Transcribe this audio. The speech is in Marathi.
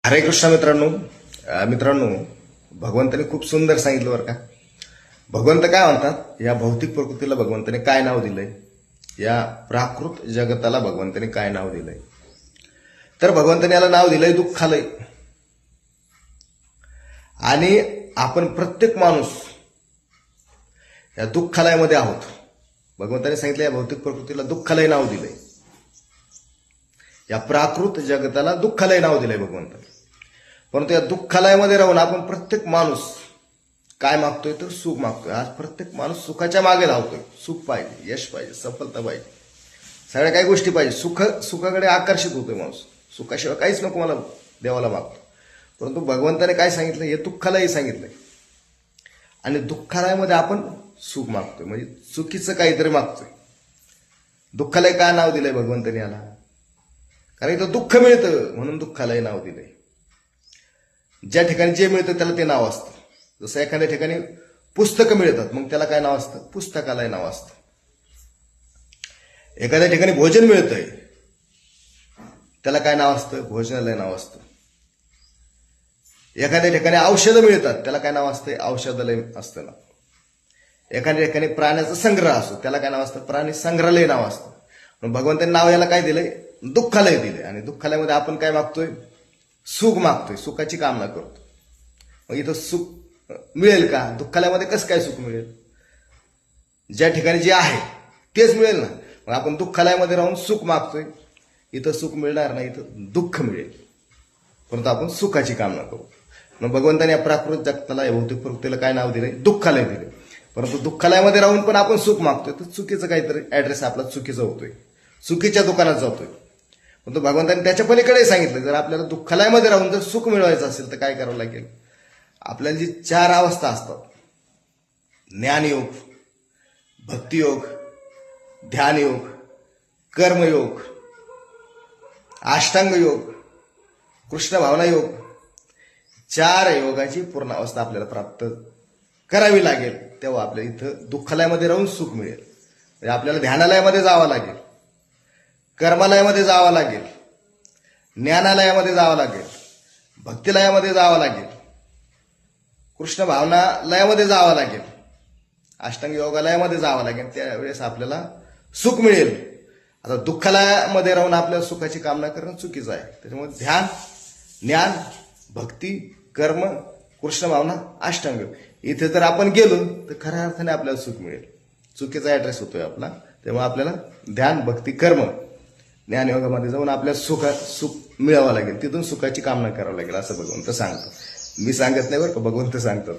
हरे कृष्ण मित्रांनो. मित्रांनो, भगवंताने खूप सुंदर सांगितलं बरं का. भगवंत काय म्हणतात, या भौतिक प्रकृतीला भगवंताने काय नाव दिलंय, या प्राकृत जगताला भगवंताने काय नाव दिलंय. तर भगवंताने याला नाव दिलंय दुःखालय. आणि आपण प्रत्येक माणूस या दुःखालयामध्ये आहोत. भगवंताने सांगितलं या भौतिक प्रकृतीला दुःखालय नाव दिलंय, या प्राकृत जगताला दुःखालय नाव दिलंय भगवंताने. परंतु या दुःखालयामध्ये राहून आपण प्रत्येक माणूस काय मागतोय, तर सुख मागतोय. आज प्रत्येक माणूस सुखाच्या मागे धावतोय. सुख पाहिजे, यश पाहिजे, सफलता पाहिजे, सगळ्या काही गोष्टी पाहिजे. सुखाकडे आकर्षित होतोय माणूस. सुखाशिवाय काहीच नको मला देवाला मागतो. परंतु भगवंताने काय सांगितलं, हे दुःखालय सांगितलंय. आणि दुःखालयामध्ये आपण सुख मागतोय, म्हणजे चुकीचं काहीतरी मागतोय. दुःखालय काय नाव दिलंय भगवंताने याला, कारण इथं दुःख मिळतं म्हणून दुःखालय नाव दिलंय. ज्या ठिकाणी जे मिळतं त्याला ते नाव असतं. जसं एखाद्या ठिकाणी पुस्तकं मिळतात, मग त्याला काय नाव असतं, पुस्तकालय नाव असतं. एखाद्या ठिकाणी भोजन मिळतंय, त्याला काय नाव असतं, भोजनालय नाव असतं. एखाद्या ठिकाणी औषधं मिळतात, त्याला काय नाव असतं, औषधालय असतं ना. एखाद्या ठिकाणी प्राण्याचा संग्रह असतो, त्याला काय नाव असतं, प्राणी संग्रहालय नाव असतं. पण भगवंतांनी नाव याला काय दिलंय, दुःखालय दिले. आणि दुःखालयामध्ये आपण काय मागतोय, सुख मागतोय, सुखाची कामना करतो. मग इथं सुख मिळेल का, दुःखालयामध्ये कसं काय सुख मिळेल, ज्या ठिकाणी जे आहे तेच मिळेल ना. मग आपण दुःखालयामध्ये राहून सुख मागतोय, इथं सुख मिळणार नाही, इथं दुःख मिळेल. परंतु आपण सुखाची कामना करू. मग भगवंताने या प्राकृत जगताला, या भौतिक प्रकृतीला काय नाव दिलंय, दुःखालय दिले. परंतु दुःखालयामध्ये राहून पण आपण सुख मागतोय, तर चुकीचं काहीतरी ऍड्रेस आपला चुकीचा होतोय, चुकीच्या दुकानात जातोय. परंतु भगवंतांनी त्याच्या पलीकडे सांगितलं, जर आपल्याला दुःखालयामध्ये राहून जर सुख मिळवायचं असेल तर काय करावं लागेल. आपल्याला जी 4 अवस्था असतात, ज्ञानयोग, भक्तियोग, ध्यानयोग, कर्मयोग, अष्टांग योग, कृष्ण भावना योग, 4 योगाची पूर्ण अवस्था आपल्याला प्राप्त करावी लागेल. तेव्हा आपल्या इथं दुःखालयामध्ये राहून सुख मिळेल. म्हणजे आपल्याला ध्यानालयामध्ये जावं लागेल, कर्मालयामध्ये जावं लागेल, ज्ञानालयामध्ये जावं लागेल, भक्तिलयामध्ये जावं लागेल, कृष्ण भावनालयामध्ये जावं लागेल, अष्टांग योगालयामध्ये जावं लागेल. त्यावेळेस आपल्याला सुख मिळेल. आता दुःखालयामध्ये राहून आपल्या सुखाची कामना करणं चुकीचं आहे. त्याच्यामुळे ध्यान, ज्ञान, भक्ती, कर्म, कृष्ण भावना, अष्टांग इथे जर आपण गेलो तर खऱ्या अर्थाने आपल्याला सुख मिळेल. चुकीचा ऍड्रेस होतोय आपला. त्यामुळे आपल्याला ध्यान, भक्ती, कर्म, ज्ञान योगामध्ये जाऊन आपल्याला सुख मिळावं लागेल. तिथून सुखाची कामना करावं लागेल, असं भगवंत सांगतो. मी सांगत नाही बरं का, भगवंत सांगतात.